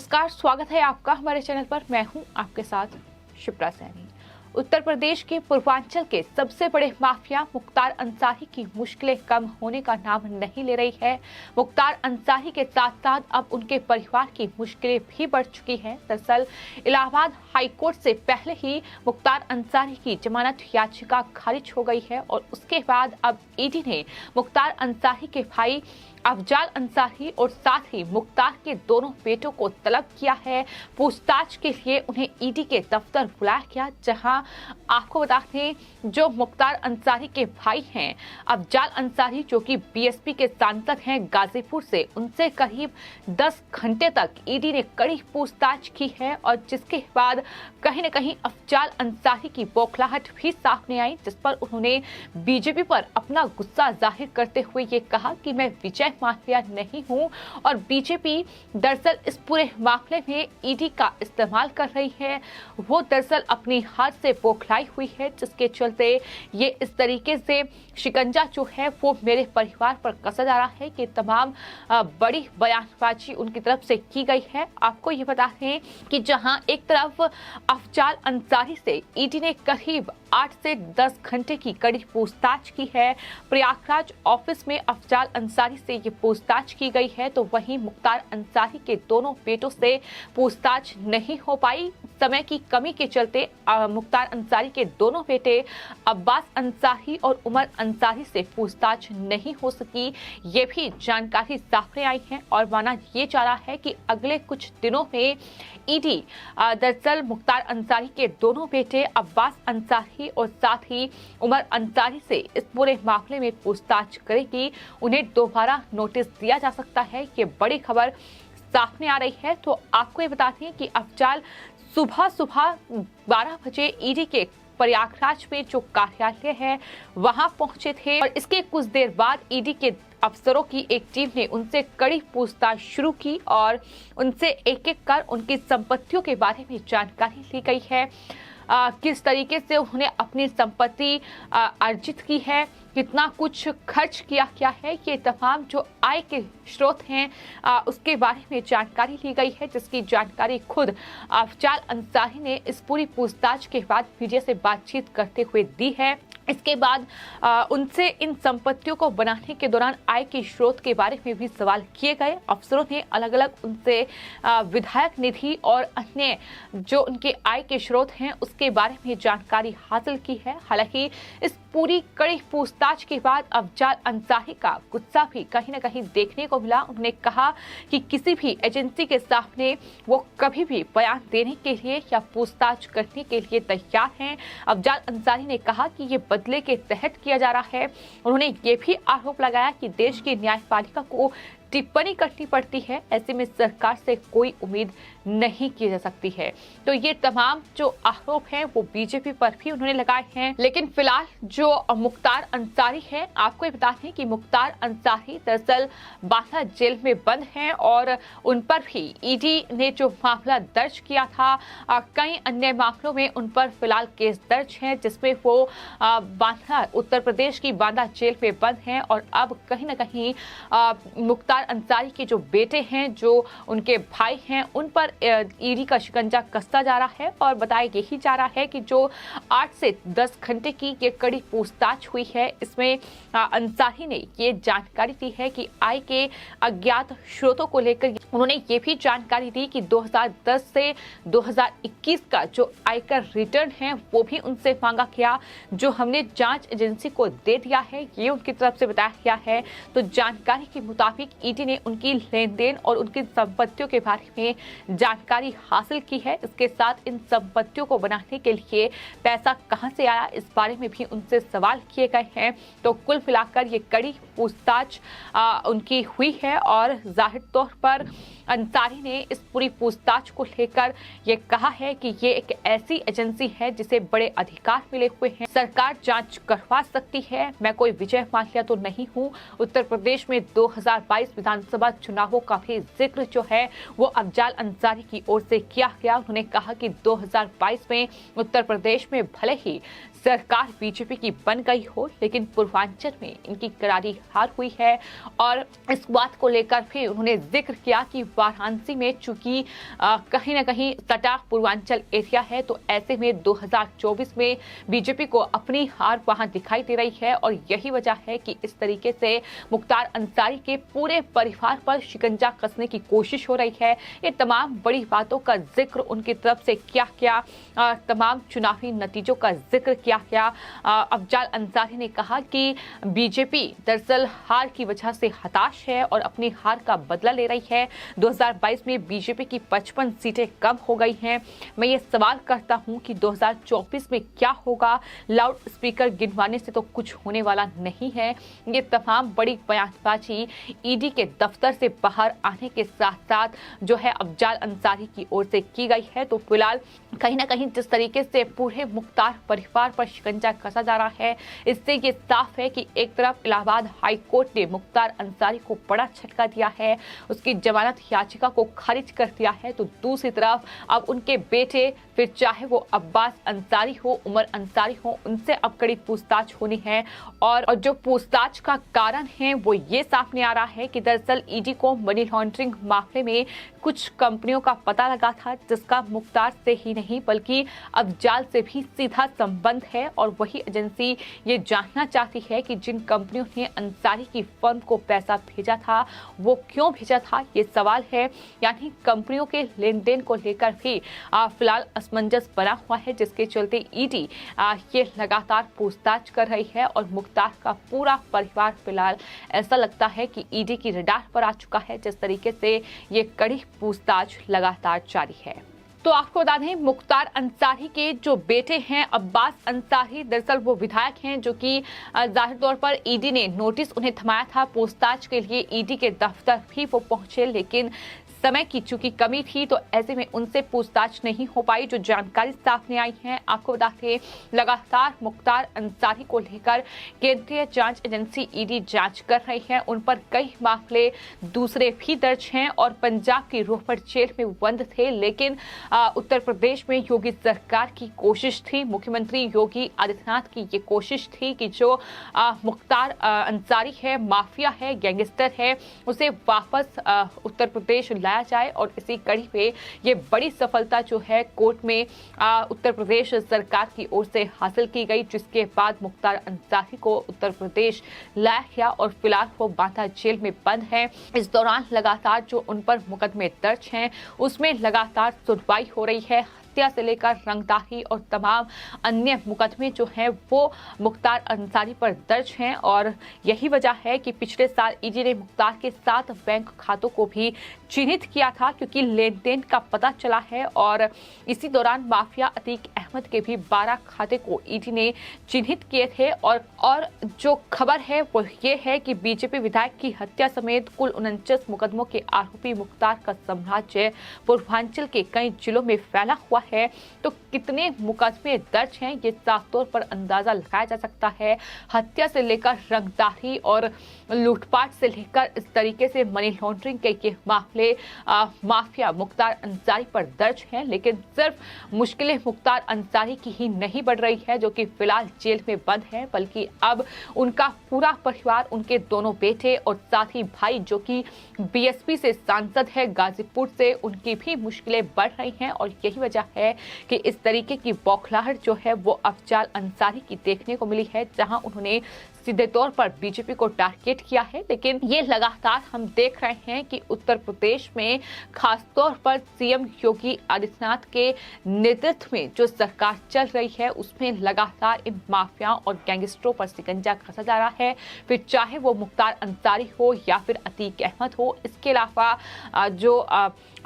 नमस्कार, स्वागत है आपका हमारे चैनल पर। मैं हूं आपके साथ शिप्रा सैनी। उत्तर प्रदेश के पूर्वांचल के सबसे बड़े माफिया मुख्तार अंसारी की मुश्किलें कम होने का नाम नहीं ले रही है। मुख्तार अंसारी के साथ साथ अब उनके परिवार की मुश्किलें भी बढ़ चुकी हैं। दरअसल इलाहाबाद हाईकोर्ट से पहले ही मुख्तार अंसारी की जमानत याचिका खारिज हो गई है और उसके बाद अब ईडी ने मुख्तार अंसारी के भाई अफजाल अंसारी और साथ ही मुख्तार के दोनों बेटों को तलब किया है। पूछताछ के लिए उन्हें ईडी के दफ्तर बुलाया गया, जहां आपको बता दें जो मुख्तार अंसारी के भाई हैं अफजाल अंसारी, जो कि बीएसपी के सांसद हैं गाजीपुर से, उनसे करीब 10 घंटे तक ईडी ने कड़ी पूछताछ की है और जिसके बाद कहीं न कहीं अफजाल अंसारी की बौखलाहट भी सामने आई, जिस पर उन्होंने बीजेपी पर अपना गुस्सा जाहिर करते हुए ये कहा कि मैं विजय माल्या नहीं हूं और बीजेपी दरअसल इस पूरे मामले में ईडी का इस्तेमाल कर रही है। वो दरअसल अपनी हार से बौखलाई हुई है, जिसके चलते ये इस तरीके से शिकंजा जो है वो मेरे परिवार पर कसा जा रहा है कि तमाम बड़ी बयानबाजी उनकी तरफ से की गई है। आपको ये बता दें कि जहां एक तरफ अफजाल अंसारी से ईडी ने करीब 8 से 10 घंटे की कड़ी पूछताछ की है, प्रयागराज ऑफिस में अफजाल अंसारी से ये पूछताछ की गई है, तो वहीं मुख्तार अंसारी के दोनों बेटों से पूछताछ नहीं हो पाई। समय की कमी के चलते मुख्तार अंसारी के दोनों बेटे अब्बास अंसारी और उमर अंसारी से पूछताछ नहीं हो सकी। ये भी जानकारी सामने आई है और माना ये जा रहा है कि अगले कुछ दिनों में ईडी दरअसल मुख्तार अंसारी के दोनों बेटे अब्बास अंसारी और साथ ही उमर अंसारी से इस पूरे मामले में पूछताछ करेगी। उन्हें दोबारा नोटिस दिया जा सकता है। ये बड़ी खबर सामने आ रही है। तो आपको ये बता दें कि अफजाल सुबह 12 बजे ईडी के प्रयागराज में जो कार्यालय है वहां पहुंचे थे और इसके कुछ देर बाद ईडी के अफसरों की एक टीम ने उनसे कड़ी पूछताछ शुरू की और उनसे एक एक कर उनकी संपत्तियों के बारे में जानकारी ली गई है। किस तरीके से उन्होंने अपनी संपत्ति अर्जित की है, कितना कुछ खर्च किया क्या है, ये तमाम जो आय के स्रोत हैं उसके बारे में जानकारी ली गई है, जिसकी जानकारी खुद अफजाल अंसारी ने इस पूरी पूछताछ के बाद मीडिया से बातचीत करते हुए दी है। इसके बाद उनसे इन संपत्तियों को बनाने के दौरान आय के स्रोत के बारे में भी सवाल किए गए। अफसरों ने अलग अलग उनसे विधायक निधि और अन्य जो उनके आय के स्रोत हैं उसके बारे में जानकारी हासिल की है। हालांकि इस पूरी कड़ी पूछताछ के बाद अफजाल अंसारी का गुस्सा भी कहीं न कहीं देखने को मिला। उन्होंने कहा कि किसी भी एजेंसी के सामने वो कभी भी बयान देने के लिए या पूछताछ करने के लिए तैयार हैं। अफजाल अंसारी ने कहा कि ये बदले के तहत किया जा रहा है। उन्होंने ये भी आरोप लगाया कि देश की न्यायपालिका को टिप्पणी करनी पड़ती है, ऐसे में सरकार से कोई उम्मीद नहीं की जा सकती है। तो ये तमाम जो आरोप हैं वो बीजेपी पर भी उन्होंने लगाए हैं। लेकिन फिलहाल जो मुख्तार अंसारी है, आपको ये बता दें कि मुख्तार अंसारी दरअसल बांदा जेल में बंद हैं और उन पर भी ईडी ने जो मामला दर्ज किया था, कई अन्य मामलों में उन पर फिलहाल केस दर्ज है, जिसमें वो बांदा उत्तर प्रदेश की बांदा जेल में बंद हैं और अब कहीं न कहीं मुख्तार अंसारी के जो बेटे हैं, जो उनके भाई हैं, उन पर ईडी का शिकंजा कसता जा रहा है और बताया यही जा रहा है कि जो 8 से 10 घंटे की ये कड़ी पूछताछ हुई है, इसमें अंसारी ने ये जानकारी दी है कि आय के अज्ञात स्रोतों को लेकर उन्होंने ये भी जानकारी दी कि 2010 से 2021 का जो आयकर रिटर्न है वो भी उनसे मांगा गया, जो हमने जांच एजेंसी को दे दिया है, ये उनकी तरफ से बताया गया है। तो जानकारी के मुताबिक ईडी ने उनकी लेन देन और उनकी संपत्तियों के बारे में जानकारी हासिल की है। इसके साथ इन संपत्तियों को बनाने के लिए पैसा कहां से आया, इस बारे में भी उनसे सवाल किए गए हैं। तो कुल मिलाकर ये कड़ी पूछताछ उनकी हुई है और जाहिर तौर पर अंसारी ने इस पूरी पूछताछ को लेकर ये कहा है कि ये एक ऐसी एजेंसी है जिसे बड़े अधिकार मिले हुए हैं, सरकार जांच करवा सकती है। मैं कोई विजय माल्या तो नहीं हूं। उत्तर प्रदेश में 2022 विधानसभा चुनावों का भी जिक्र जो है वो अफजाल अंसारी अंसारी की ओर से किया गया। उन्होंने कहा कि 2022 में उत्तर प्रदेश में भले ही सरकार बीजेपी की बन गई हो, लेकिन पूर्वांचल में इनकी करारी हार हुई है। और इस बात को लेकर भी उन्होंने जिक्र किया कि वाराणसी में चूंकि कहीं ना कहीं सटा पूर्वांचल एरिया है, तो ऐसे में 2024 में बीजेपी को अपनी हार वहां दिखाई दे रही है। और यही वजह है कि इस तरीके से मुख्तार अंसारी के पूरे परिवार पर शिकंजा कसने की कोशिश हो रही है। ये तमाम बड़ी बातों का जिक्र उनकी तरफ से किया गया, तमाम चुनावी नतीजों का जिक्र किया गया। अफजाल अंसारी ने कहा कि बीजेपी दरअसल हार की वजह से हताश है और अपनी हार का बदला ले रही है। 2022 में बीजेपी की 55 सीटें कम हो गई हैं। मैं ये सवाल करता हूं कि 2024 में क्या होगा। लाउड स्पीकर गिनवाने से तो कुछ होने वाला नहीं है। ये तमाम बड़ी बयानबाजी ईडी के दफ्तर से बाहर आने के साथ साथ जो है अफजाल अंसारी की ओर से की गई है। तो फिलहाल कहीं ना कहीं जिस तरीके से पूरे मुख्तार परिवार पर शिकंजा कसा जा रहा है, इससे ये साफ है कि एक तरफ इलाहाबाद हाई कोर्ट ने मुख्तार अंसारी को बड़ा झटका दिया है, उसकी जमानत याचिका को खारिज कर दिया है, तो दूसरी तरफ अब उनके बेटे, फिर चाहे वो अब्बास अंसारी हो, उमर अंसारी हो, उनसे अब कड़ी पूछताछ होनी है। और जो पूछताछ का कारण है वो ये सामने आ रहा है कि दरअसल ईडी को मनी लॉन्ड्रिंग मामले में कुछ कंपनियों का पता लगा था, जिसका मुख्तार से ही नहीं बल्कि अफजाल से भी सीधा संबंध है। और वही एजेंसी ये जानना चाहती है कि जिन कंपनियों ने अंसारी की फर्म को पैसा भेजा था वो क्यों भेजा था, ये सवाल है। यानी कंपनियों के लेन देन को लेकर भी फिलहाल असमंजस बना हुआ है, जिसके चलते ईडी ये लगातार पूछताछ कर रही है। और मुख्तार का पूरा परिवार फिलहाल ऐसा लगता है कि ईडी की रडार पर आ चुका है, जिस तरीके से ये कड़ी पूछताछ लगातार जारी है। तो आपको बता दें, मुख्तार अंसारी के जो बेटे हैं अब्बास अंसारी, दरअसल वो विधायक हैं जो कि जाहिर तौर पर ईडी ने नोटिस उन्हें थमाया था। पूछताछ के लिए ईडी के दफ्तर भी वो पहुंचे, लेकिन समय की चूंकि कमी थी तो ऐसे में उनसे पूछताछ नहीं हो पाई। जो जानकारी सामने आई है, आपको बता दें, लगातार मुख्तार अंसारी को लेकर केंद्रीय जांच एजेंसी ईडी जांच कर रही है। उन पर कई मामले दूसरे भी दर्ज हैं और पंजाब की रोहतक जेल में बंद थे। लेकिन उत्तर प्रदेश में योगी सरकार की कोशिश थी, मुख्यमंत्री योगी आदित्यनाथ की ये कोशिश थी कि जो मुख्तार अंसारी है, माफिया है, गैंगस्टर है, उसे वापस उत्तर प्रदेश लाया जाए। और इसी कड़ी पे ये बड़ी सफलता जो है कोर्ट में उत्तर प्रदेश सरकार की ओर से हासिल की गई, जिसके बाद मुख्तार अंसारी को उत्तर प्रदेश लाया गया और फिलहाल वो बांदा जेल में बंद है। इस दौरान लगातार जो उन पर मुकदमे दर्ज हैं उसमें लगातार सुनवाई हो रही है। हत्या से लेकर रंगदारी और तमाम अन्य मुकदमे जो हैं वो मुख्तार अंसारी पर दर्ज हैं। और यही वजह है कि पिछले साल ईडी ने मुख्तार के 7 बैंक खातों को भी चिन्हित किया था, क्योंकि लेन देन का पता चला है। और इसी दौरान माफिया अतीक अहमद के भी 12 खाते को ईडी ने चिन्हित किए थे। और जो खबर है वो ये है कि बीजेपी विधायक की हत्या समेत कुल 49 मुकदमों के आरोपी मुख्तार का साम्राज्य पूर्वांचल के कई जिलों में फैला हुआ है। तो कितने मुकदमे दर्ज हैं ये साफ तौर पर अंदाजा लगाया जा सकता है। हत्या से लेकर रंगदारी और लूटपाट से लेकर इस तरीके से मनी लॉन्ड्रिंग के ये मामले माफिया मुख्तार अंसारी पर दर्ज हैं। लेकिन सिर्फ मुश्किलें मुख्तार अंसारी की ही नहीं बढ़ रही है, जो कि फिलहाल जेल में बंद है, बल्कि अब उनका पूरा परिवार, उनके दोनों बेटे और साथ ही भाई जो कि बीएसपी से सांसद है गाजीपुर से, उनकी भी मुश्किलें बढ़ रही हैं। और यही वजह है कि इस तरीके की बौखलाहट जो है वो अफजाल अंसारी की देखने को मिली है, जहां उन्होंने सीधे तौर पर बीजेपी को टारगेट किया है। लेकिन ये लगातार हम देख रहे हैं कि उत्तर प्रदेश में खासतौर पर सीएम योगी आदित्यनाथ के नेतृत्व में जो सरकार चल रही है उसमें लगातार इन माफियाओं और गैंगस्टरों पर शिकंजा कसा जा रहा है, फिर चाहे वो मुख्तार अंसारी हो या फिर अतीक अहमद हो। इसके अलावा जो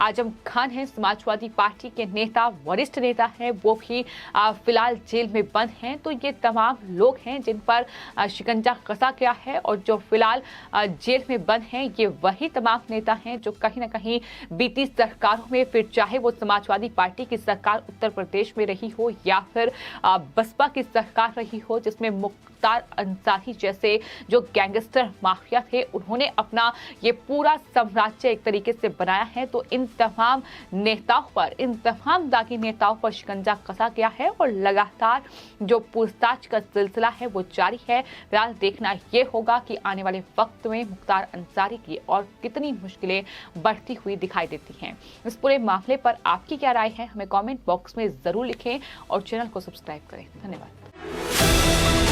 आजम खान है, समाजवादी पार्टी के नेता, वरिष्ठ नेता हैं, वो भी फिलहाल जेल में बंद हैं। तो ये तमाम लोग हैं जिन पर शिकंजा कसा गया है और जो फिलहाल जेल में बंद हैं ये वही तमाम नेता हैं जो कहीं ना कहीं बीती सरकारों में, फिर चाहे वो समाजवादी पार्टी की सरकार उत्तर प्रदेश में रही हो या फिर बसपा की सरकार रही हो, जिसमें मुख्तार अंसारी जैसे जो गैंगस्टर माफिया थे उन्होंने अपना ये पूरा साम्राज्य एक तरीके से बनाया है। तो इन तमाम नेताओं पर, इन तमाम दागी नेताओं पर शिकंजा कसा गया है और लगातार जो पूछताछ का सिलसिला है वो जारी है। फिलहाल देखना ये होगा कि आने वाले वक्त में मुख्तार अंसारी की और कितनी मुश्किलें बढ़ती हुई दिखाई देती हैं। इस पूरे मामले पर आपकी क्या राय है, हमें कमेंट बॉक्स में जरूर लिखें और चैनल को सब्सक्राइब करें। धन्यवाद।